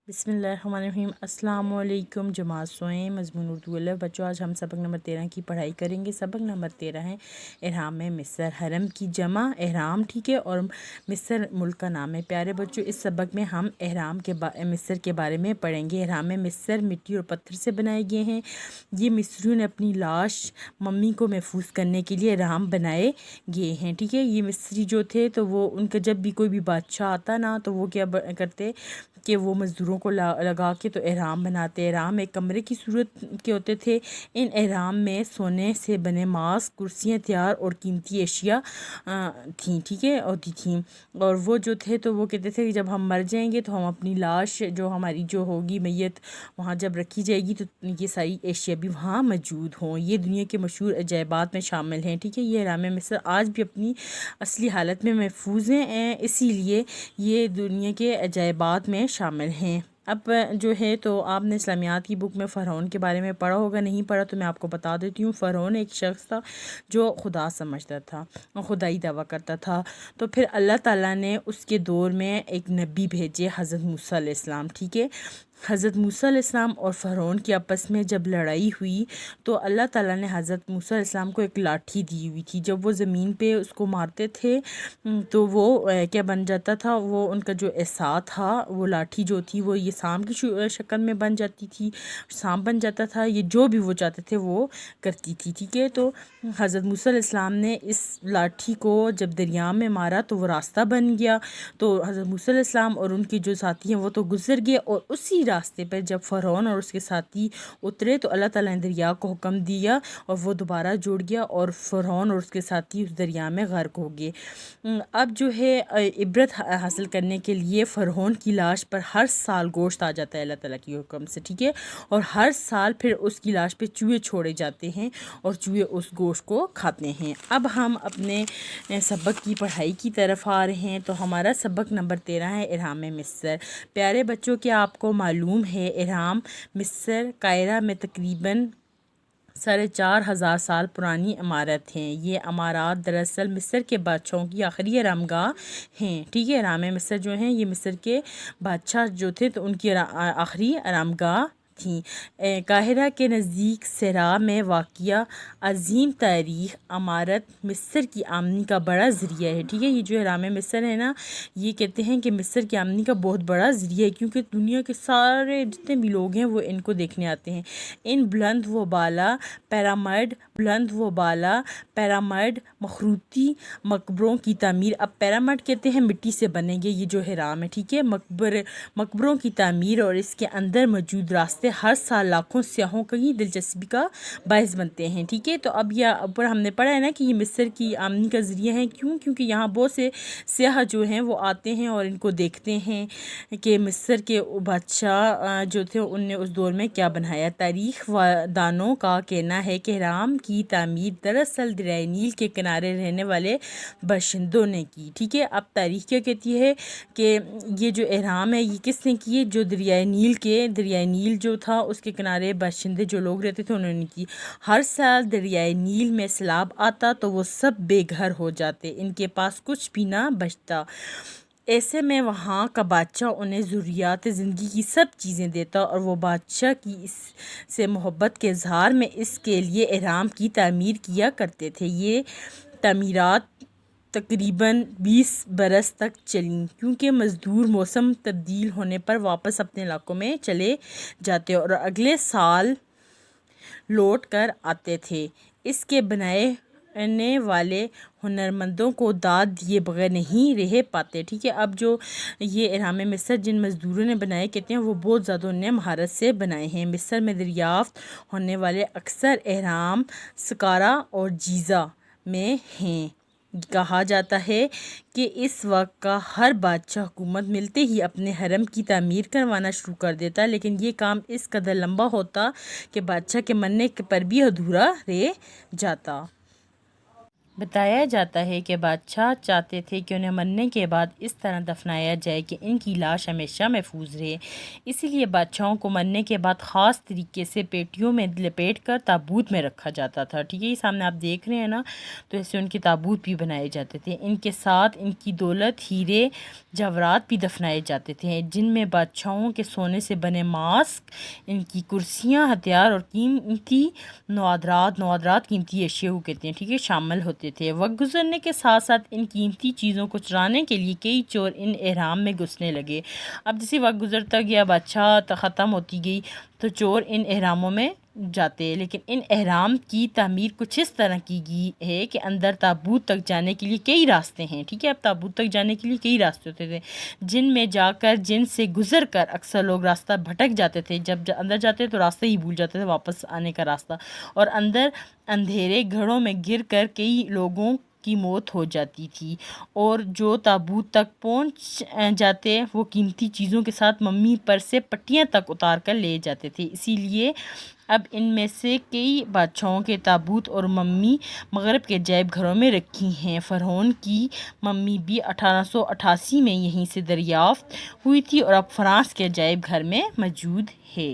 بسم اللہ الرحمن الرحیم۔ السلام علیکم جماعت سوئیں مضمون اردو الف بچوں، آج ہم سبق نمبر 13 کی پڑھائی کریں گے۔ سبق نمبر 13 ہے احرام مصر، حرم کی جمع احرام، ٹھیک ہے، اور مصر ملک کا نام ہے۔ پیارے بچوں، اس سبق میں ہم احرام کے مصر کے بارے میں پڑھیں گے۔ احرام مصر مٹی اور پتھر سے بنائے گئے ہیں۔ یہ مصریوں نے اپنی لاش ممی کو محفوظ کرنے کے لیے احرام بنائے گئے ہیں، ٹھیک ہے۔ یہ مصری جو تھے تو وہ ان کا جب بھی کوئی بھی بادشاہ آتا نا تو وہ کیا کرتے کہ وہ مزدوروں کو لگا کے تو احرام بناتے۔ احرام ایک کمرے کی صورت کے ہوتے تھے۔ ان احرام میں سونے سے بنے ماسک، کرسیاں تیار اور قیمتی اشیاء تھیں، ٹھیک ہے، ہوتی تھیں۔ اور وہ جو تھے تو وہ کہتے تھے کہ جب ہم مر جائیں گے تو ہم اپنی لاش جو ہماری جو ہوگی میت وہاں جب رکھی جائے گی تو یہ ساری اشیاء بھی وہاں موجود ہوں۔ یہ دنیا کے مشہور عجائبات میں شامل ہیں، ٹھیک ہے۔ یہ احرام مصر آج بھی اپنی اصلی حالت میں محفوظ ہیں، اسی لیے یہ دنیا کے عجائبات میں شامل ہیں۔ اب جو ہے تو آپ نے اسلامیات کی بک میں فرعون کے بارے میں پڑھا ہوگا، نہیں پڑھا تو میں آپ کو بتا دیتی ہوں۔ فرعون ایک شخص تھا جو خدا سمجھتا تھا، خدائی دعویٰ کرتا تھا۔ تو پھر اللہ تعالیٰ نے اس کے دور میں ایک نبی بھیجے، حضرت موسیٰ علیہ السلام، ٹھیک ہے۔ حضرت موسیٰ علیہ السلام اور فرعون کی آپس میں جب لڑائی ہوئی تو اللہ تعالیٰ نے حضرت موسیٰ علیہ السلام کو ایک لاٹھی دی ہوئی تھی۔ جب وہ زمین پہ اس کو مارتے تھے تو وہ کیا بن جاتا تھا، وہ ان کا جو عصا تھا، وہ لاٹھی جو تھی وہ یہ سانپ کی شکل میں بن جاتی تھی، سانپ بن جاتا تھا۔ یہ جو بھی وہ چاہتے تھے وہ کرتی تھی، ٹھیک ہے۔ تو حضرت موسیٰ علیہ السلام نے اس لاٹھی کو جب دریا میں مارا تو وہ راستہ بن گیا۔ تو حضرت موسیٰ علیہ السلام اور ان کے جو ساتھی ہیں وہ تو گزر گئے، اور اسی راستے پر جب فرعون اور اس کے ساتھی اترے تو اللہ تعالیٰ نے دریا کو حکم دیا اور وہ دوبارہ جڑ گیا، اور فرعون اور اس کے ساتھی اس دریا میں غرق ہو گئے۔ اب جو ہے عبرت حاصل کرنے کے لیے فرعون کی لاش پر ہر سال گوشت آ جاتا ہے اللہ تعالیٰ کے حکم سے، ٹھیک ہے، اور ہر سال پھر اس کی لاش پہ چوہے چھوڑے جاتے ہیں اور چوہے اس گوشت کو کھاتے ہیں۔ اب ہم اپنے سبق کی پڑھائی کی طرف آ رہے ہیں۔ تو ہمارا سبق نمبر 13 ہے احرام مصر۔ پیارے بچوں، کیا آپ کو معلوم ہے احرام مصر قاہرہ میں تقریباً 4,500 سال پرانی عمارت ہیں۔ یہ عمارات دراصل مصر کے بادشاہوں کی آخری آرام گاہ ہیں، ٹھیک ہے۔ احرام مصر جو ہیں یہ مصر کے بادشاہ جو تھے تو ان کی آخری آرام گاہ تھیں۔ قاہرہ کے نزدیک صحرا میں واقع عظیم تاریخ عمارت مصر کی آمدنی کا بڑا ذریعہ ہے، ٹھیک ہے۔ یہ جو احرام مصر ہے نا، یہ کہتے ہیں کہ مصر کی آمدنی کا بہت بڑا ذریعہ ہے، کیونکہ دنیا کے سارے جتنے بھی لوگ ہیں وہ ان کو دیکھنے آتے ہیں۔ ان بلند و بالا پیرامڈ مخروطی مقبروں کی تعمیر، اب پیرامڈ کہتے ہیں مٹی سے بنے گے یہ جو احرام ہے، ٹھیک ہے، مقبروں کی تعمیر اور اس کے اندر موجود راستے ہر سال لاکھوں سیاحوں کی دلچسپی کا باعث بنتے ہیں، ٹھیک ہے۔ تو اب یہ اوپر ہم نے پڑھا ہے نا کہ یہ مصر کی آمدنی کا ذریعہ ہے، کیونکہ یہاں بہت سے سیاح جو ہیں وہ آتے ہیں اور ان کو دیکھتے ہیں کہ مصر کے بادشاہ جو تھے ان نے اس دور میں کیا بنایا۔ تاریخ دانوں کا کہنا ہے کہ احرام کی تعمیر دراصل دریائے نیل کے کنارے رہنے والے باشندوں نے کی، ٹھیک ہے۔ اب تاریخ کیا کہتی ہے کہ یہ جو احرام ہے یہ کس نے کی، جو دریائے نیل جو تھا اس کے کنارے باشندے جو لوگ رہتے تھے انہوں نے کی۔ ہر سال دریائے نیل میں سیلاب آتا تو وہ سب بے گھر ہو جاتے، ان کے پاس کچھ بھی نہ بچتا۔ ایسے میں وہاں کا بادشاہ انہیں ضروریات زندگی کی سب چیزیں دیتا، اور وہ بادشاہ کی اس سے محبت کے اظہار میں اس کے لیے احرام کی تعمیر کیا کرتے تھے۔ یہ تعمیرات تقریباً 20 برس تک چلیں، کیونکہ مزدور موسم تبدیل ہونے پر واپس اپنے علاقوں میں چلے جاتے اور اگلے سال لوٹ کر آتے تھے۔ اس کے بنانے والے ہنرمندوں کو داد دیے بغیر نہیں رہ پاتے، ٹھیک ہے۔ اب جو یہ احرام مصر جن مزدوروں نے بنائے کہتے ہیں وہ بہت زیادہ انہیں مہارت سے بنائے ہیں۔ مصر میں دریافت ہونے والے اکثر احرام سقارہ اور جیزہ میں ہیں۔ کہا جاتا ہے کہ اس وقت کا ہر بادشاہ حکومت ملتے ہی اپنے حرم کی تعمیر کروانا شروع کر دیتا، لیکن یہ کام اس قدر لمبا ہوتا کہ بادشاہ کے مرنے پر بھی ادھورا رہ جاتا۔ بتایا جاتا ہے کہ بادشاہ چاہتے تھے کہ انہیں مرنے کے بعد اس طرح دفنایا جائے کہ ان کی لاش ہمیشہ محفوظ رہے، اسی لیے بادشاہوں کو مرنے کے بعد خاص طریقے سے پیٹیوں میں لپیٹ کر تابوت میں رکھا جاتا تھا، ٹھیک ہے، یہ سامنے آپ دیکھ رہے ہیں نا، تو ایسے ان کے تابوت بھی بنائے جاتے تھے، ان کے ساتھ ان کی دولت، ہیرے جواہرات بھی دفنائے جاتے تھے، جن میں بادشاہوں کے سونے سے بنے ماسک، ان کی کرسیاں، ہتھیار اور قیمتی نوادرات قیمتی اشیاء کو کہتے ہیں، ٹھیک ہے، شامل ہوتے تھے۔ وقت گزرنے کے ساتھ ساتھ ان قیمتی چیزوں کو چرانے کے لیے کئی چور ان احرام میں گھسنے لگے۔ اب جیسے وقت گزرتا گیا، بادشاہ ختم ہوتی گئی، تو چور ان احراموں میں جاتے، لیکن ان احرام کی تعمیر کچھ اس طرح کی گئی ہے کہ اندر تابوت تک جانے کے لیے کئی راستے ہیں، ٹھیک ہے، اب تابوت تک جانے کے لیے کئی راستے ہوتے تھے، جن میں جا کر، جن سے گزر کر اکثر لوگ راستہ بھٹک جاتے تھے، جب اندر جاتے تو راستہ ہی بھول جاتے تھے، واپس آنے کا راستہ، اور اندر اندھیرے گھروں میں گر کر کئی لوگوں کی موت ہو جاتی تھی، اور جو تابوت تک پہنچ جاتے وہ قیمتی چیزوں کے ساتھ ممی پر سے پٹیاں تک اتار کر لے جاتے تھے، اسی لیے اب ان میں سے کئی بادشاہوں کے تابوت اور ممی مغرب کے عجائب گھروں میں رکھی ہیں۔ فرعون کی ممی بھی 1888 میں یہیں سے دریافت ہوئی تھی اور اب فرانس کے عجائب گھر میں موجود ہے۔